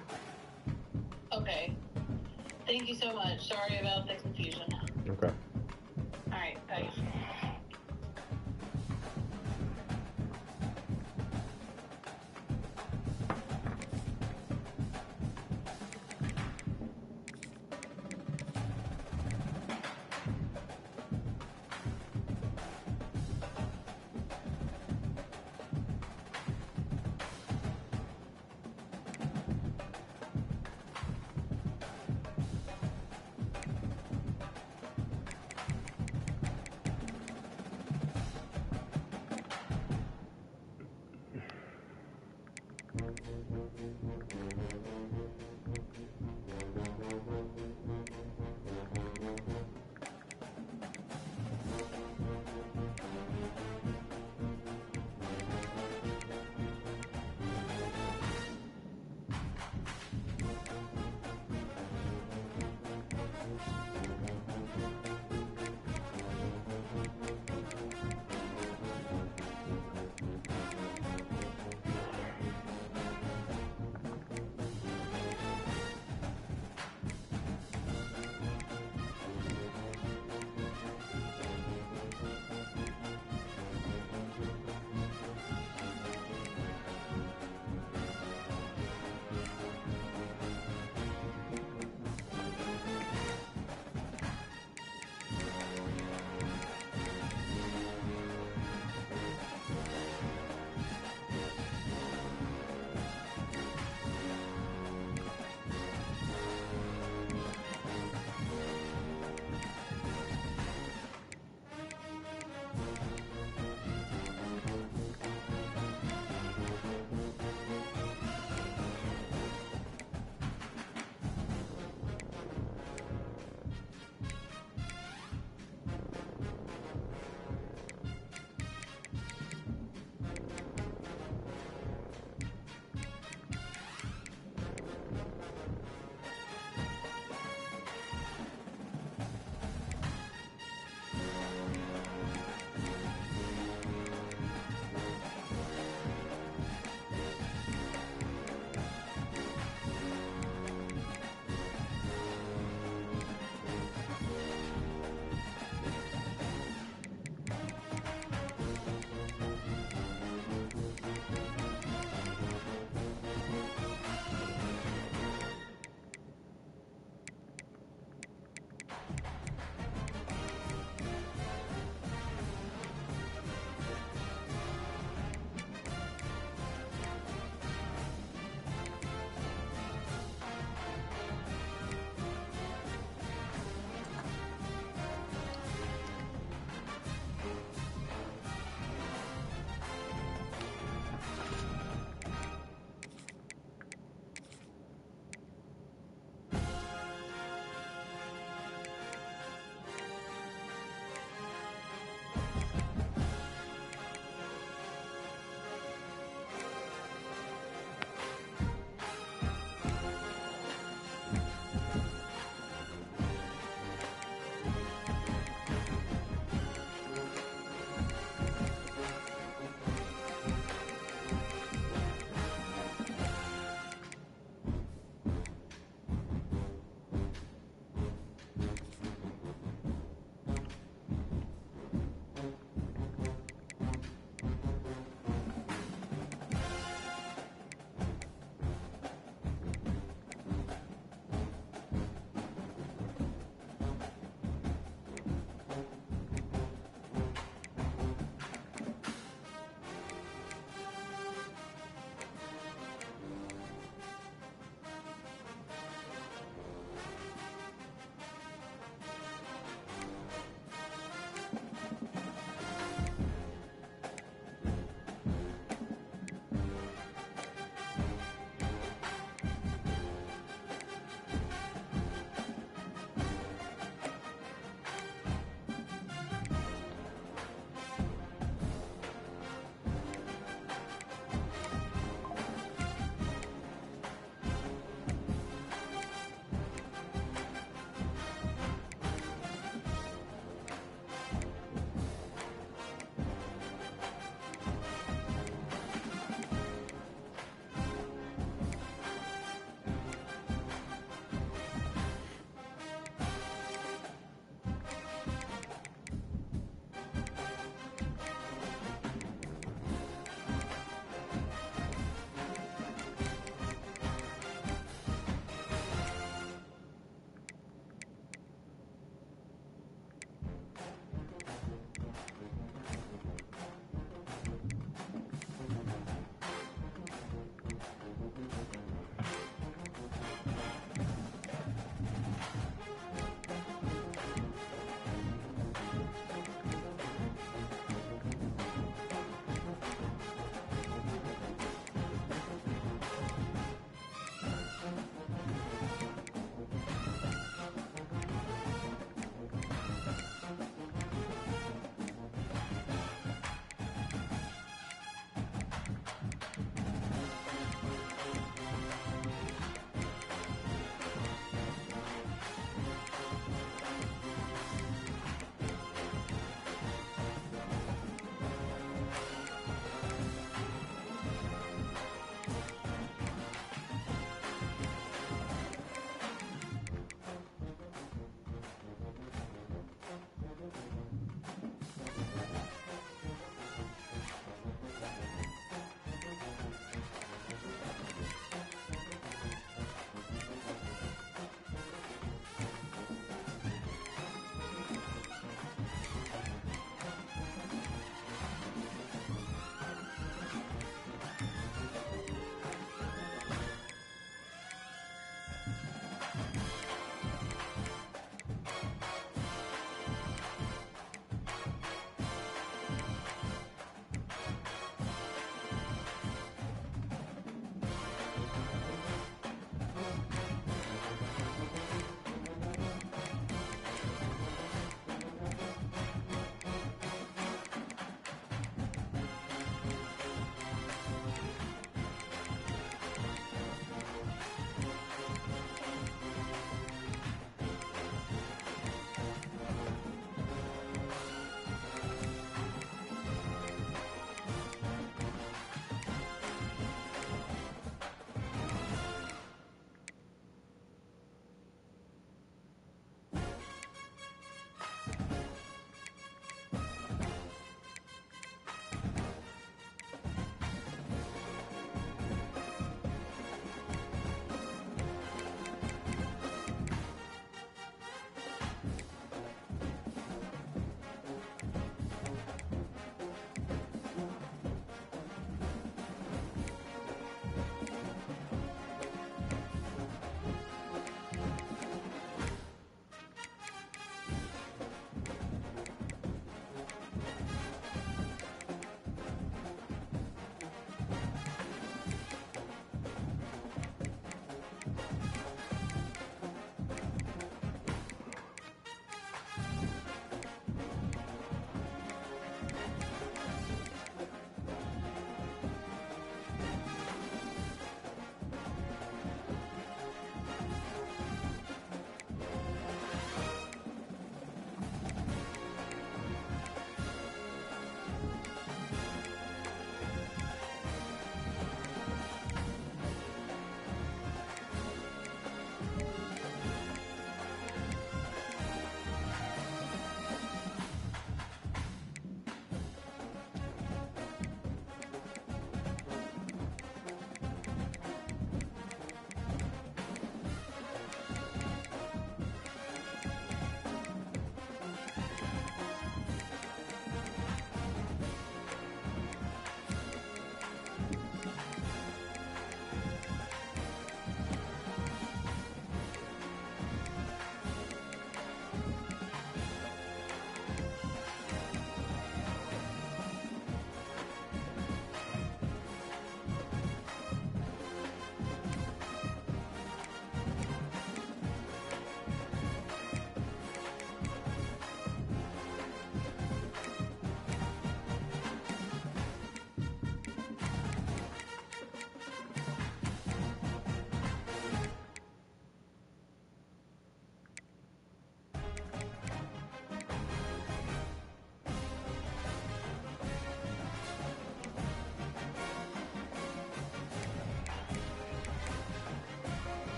Okay. Thank you so much. Sorry about the confusion. Okay. All right, bye.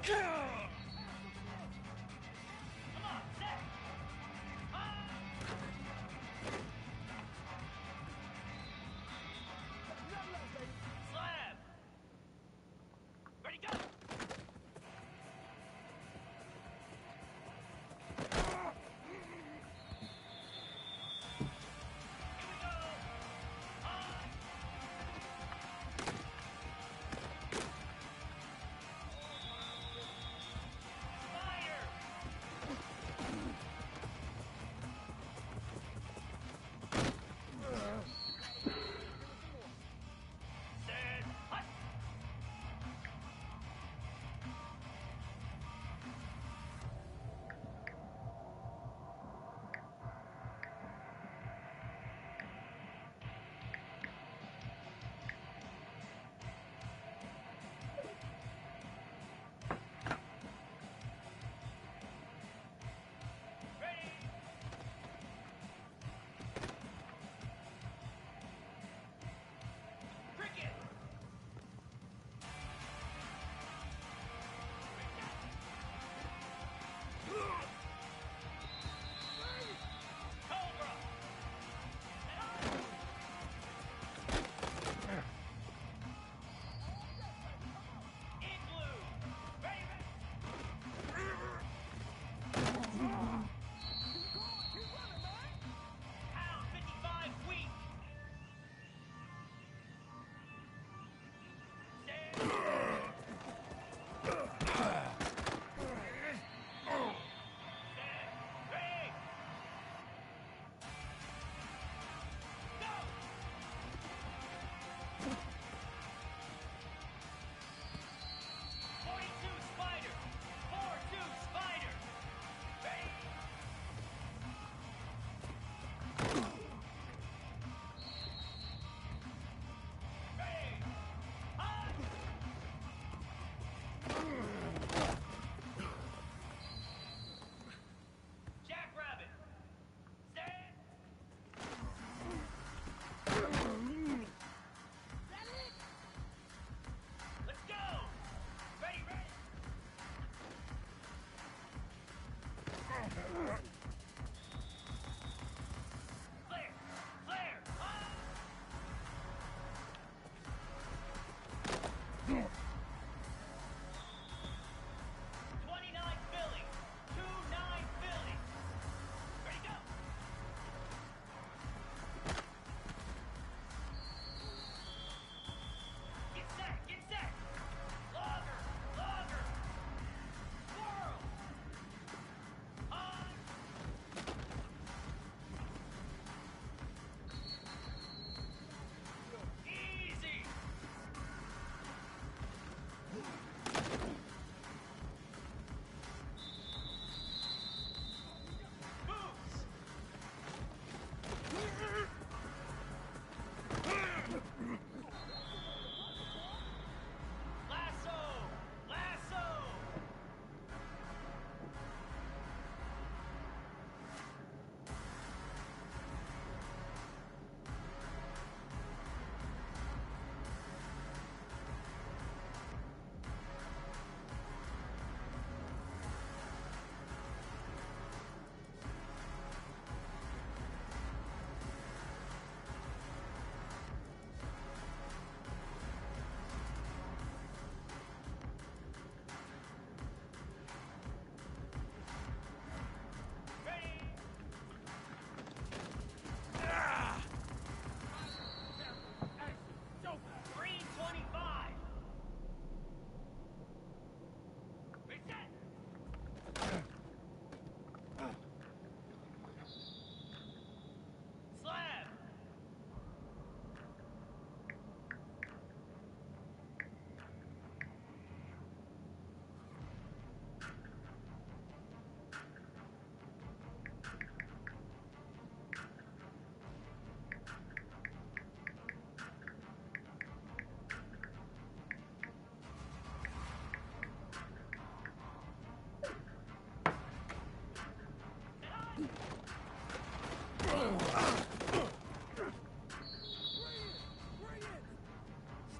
Come on, set. Slab. Ready, go.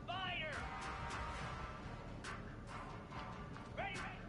Spider! Ready, ready!